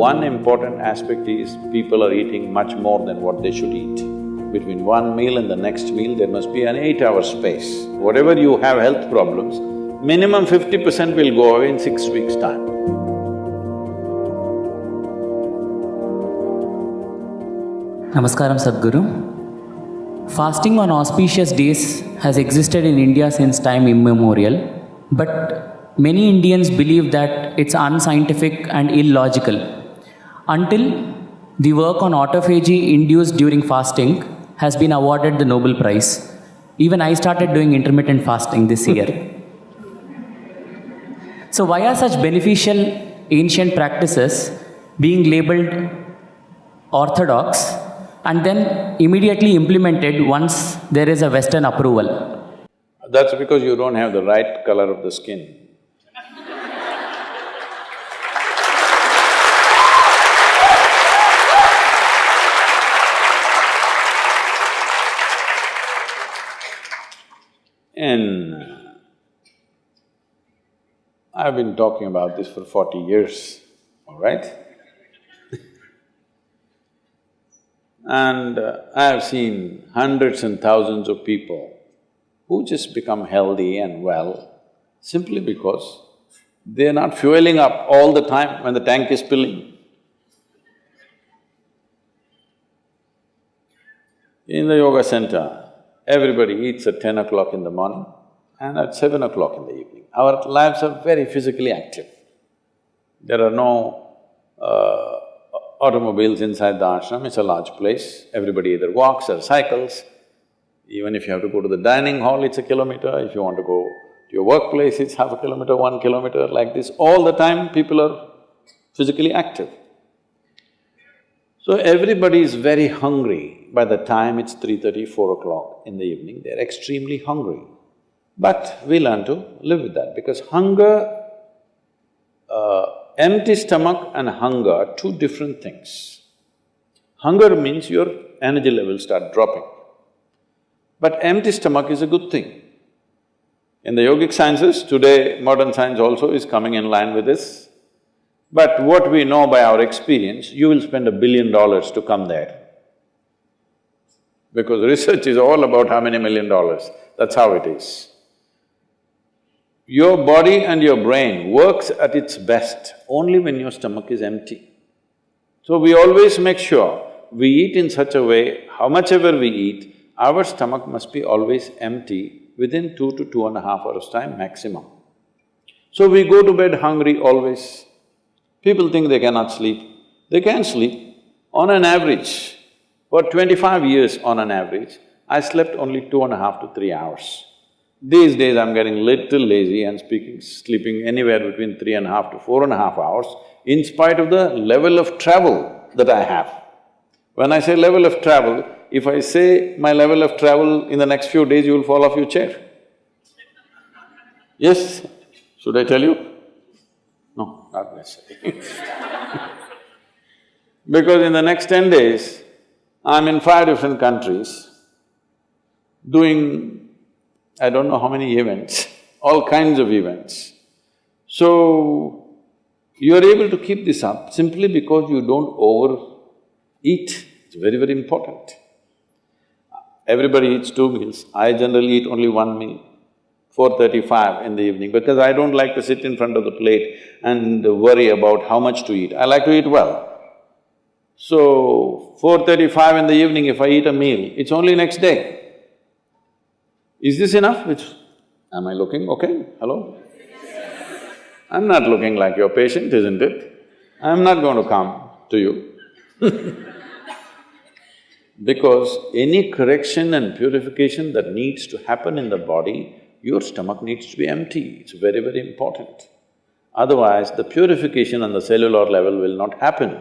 One important aspect is people are eating much more than what they should eat. Between one meal and the next meal, there must be an 8-hour space. Whatever you have health problems, minimum 50% will go away in 6 weeks' time. Namaskaram Sadhguru. Fasting on auspicious days has existed in India since time immemorial, but many Indians believe that it's unscientific and illogical. Until the work on autophagy induced during fasting has been awarded the Nobel Prize. Even I started doing intermittent fasting this year. So why are such beneficial ancient practices being labeled orthodox and then immediately implemented once there is a Western approval? That's because you don't have the right color of the skin. I've been talking about this for 40 years, all right? And I have seen hundreds and thousands of people who just become healthy and well simply because they're not fueling up all the time when the tank is filling. In the yoga center, everybody eats at 10 o'clock in the morning and at 7 o'clock in the evening. Our lives are very physically active. There are no automobiles inside the ashram, it's a large place. Everybody either walks or cycles. Even if you have to go to the dining hall, it's a kilometer. If you want to go to your workplace, it's half a kilometer, 1 kilometer, like this. All the time, people are physically active. So everybody is very hungry. By the time it's 3:30, 4 o'clock in the evening, they're extremely hungry. But we learn to live with that because hunger, empty stomach and hunger are two different things. Hunger means your energy levels start dropping. But empty stomach is a good thing. In the yogic sciences, today modern science also is coming in line with this. But what we know by our experience, you will spend $1 billion to come there. Because research is all about how many $1 million, that's how it is. Your body and your brain works at its best only when your stomach is empty. So we always make sure we eat in such a way, how much ever we eat, our stomach must be always empty within 2 to 2.5 hours' time maximum. So we go to bed hungry always. People think they cannot sleep. They can sleep. On an average, for 25 years on an average, I slept only 2.5 to 3 hours. These days I'm getting little lazy and sleeping anywhere between 3.5 to 4.5 hours in spite of the level of travel that I have. When I say level of travel, if I say my level of travel in the next few days, you will fall off your chair. Yes? Should I tell you? No, not necessarily. Because in the next 10 days, I'm in 5 different countries doing I don't know how many events, all kinds of events. So, you're able to keep this up simply because you don't overeat. It's very, very important. Everybody eats 2 meals. I generally eat only 1 meal, 4:35 in the evening, because I don't like to sit in front of the plate and worry about how much to eat. I like to eat well. So, 4:35 in the evening, if I eat a meal, it's only next day. Is this enough? Am I looking okay? Hello? I'm not looking like your patient, isn't it? I'm not going to come to you because any correction and purification that needs to happen in the body, your stomach needs to be empty. It's very, very important. Otherwise, the purification on the cellular level will not happen.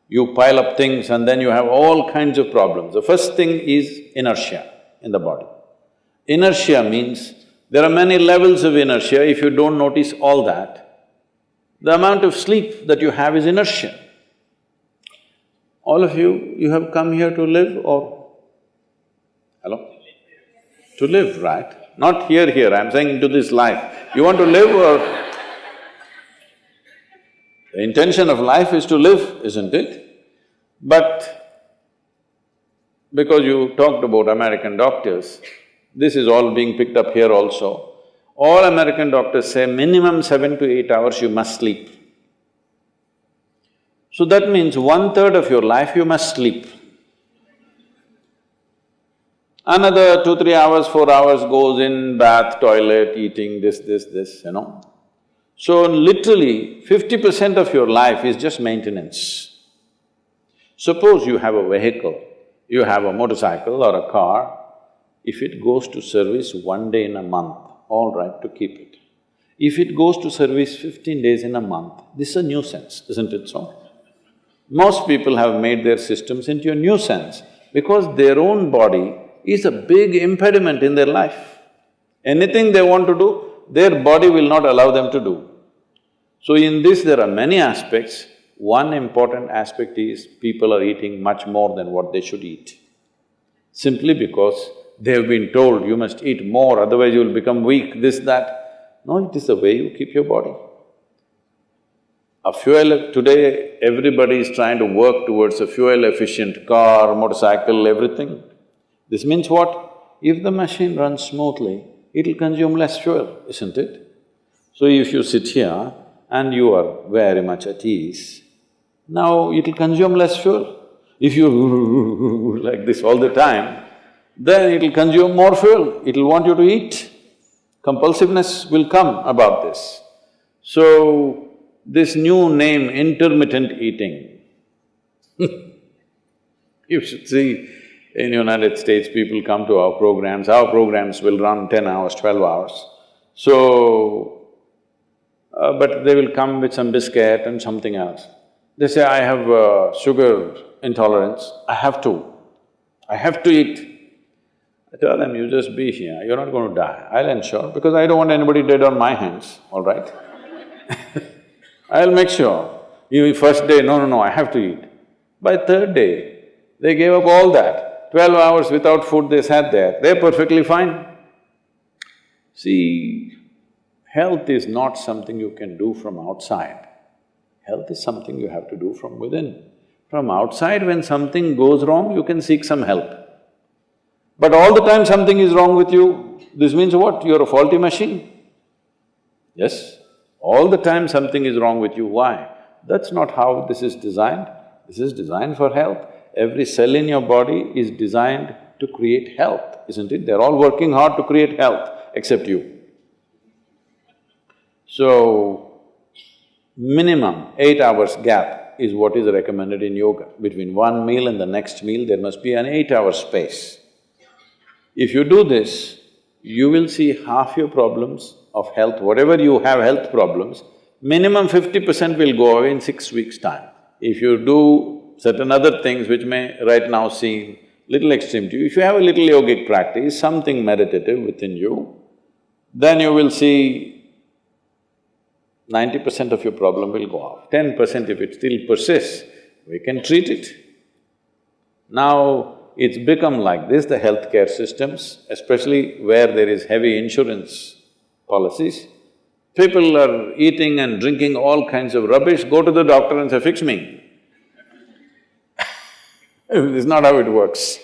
You pile up things and then you have all kinds of problems. The first thing is inertia in the body. Inertia means there are many levels of inertia. If you don't notice all that, the amount of sleep that you have is inertia. All of you have come here to live or… Hello? To live, right? Not here, I'm saying into this life. You want to live or… The intention of life is to live, isn't it? But because you talked about American doctors, this is all being picked up here also. All American doctors say minimum 7 to 8 hours you must sleep. So that means 1/3 of your life you must sleep. Another 2, 3 hours, 4 hours goes in bath, toilet, eating, this, So literally 50% of your life is just maintenance. Suppose you have a vehicle, you have a motorcycle or a car, if it goes to service 1 day in a month, all right to keep it. If it goes to service 15 days in a month, this is a nuisance, isn't it so? Most people have made their systems into a nuisance because their own body is a big impediment in their life. Anything they want to do, their body will not allow them to do. So in this there are many aspects. One important aspect is people are eating much more than what they should eat. Simply because they have been told, you must eat more, otherwise you will become weak, this, that. No, it is the way you keep your body. Today everybody is trying to work towards a fuel-efficient car, motorcycle, everything. This means what? If the machine runs smoothly, it'll consume less fuel, isn't it? So if you sit here and you are very much at ease, now it'll consume less fuel. If you like this all the time, then it'll consume more fuel, it'll want you to eat. Compulsiveness will come about this. So, this new name, intermittent eating, you should see, in United States, people come to our programs will run 10 hours, 12 hours. So, but they will come with some biscuit and something else. They say, I have sugar intolerance, I have to eat. I tell them, you just be here, you're not going to die, I'll ensure, because I don't want anybody dead on my hands, all right? I'll make sure. You first day, no, I have to eat. By third day, they gave up all that. 12 hours without food they sat there, they're perfectly fine. See, health is not something you can do from outside. Health is something you have to do from within. From outside, when something goes wrong, you can seek some help. But all the time something is wrong with you, this means what? You're a faulty machine. Yes? All the time something is wrong with you, why? That's not how this is designed. This is designed for health. Every cell in your body is designed to create health, isn't it? They're all working hard to create health, except you. So, minimum 8 hours gap is what is recommended in yoga. Between one meal and the next meal, there must be an 8-hour space. If you do this, you will see half your problems of health, whatever you have health problems, minimum 50% will go away in 6 weeks' time. If you do certain other things which may right now seem little extreme to you, if you have a little yogic practice, something meditative within you, then you will see 90% of your problem will go off. 10% if it still persists, we can treat it. Now, it's become like this, the healthcare systems, especially where there is heavy insurance policies. People are eating and drinking all kinds of rubbish, go to the doctor and say, fix me. This is not how it works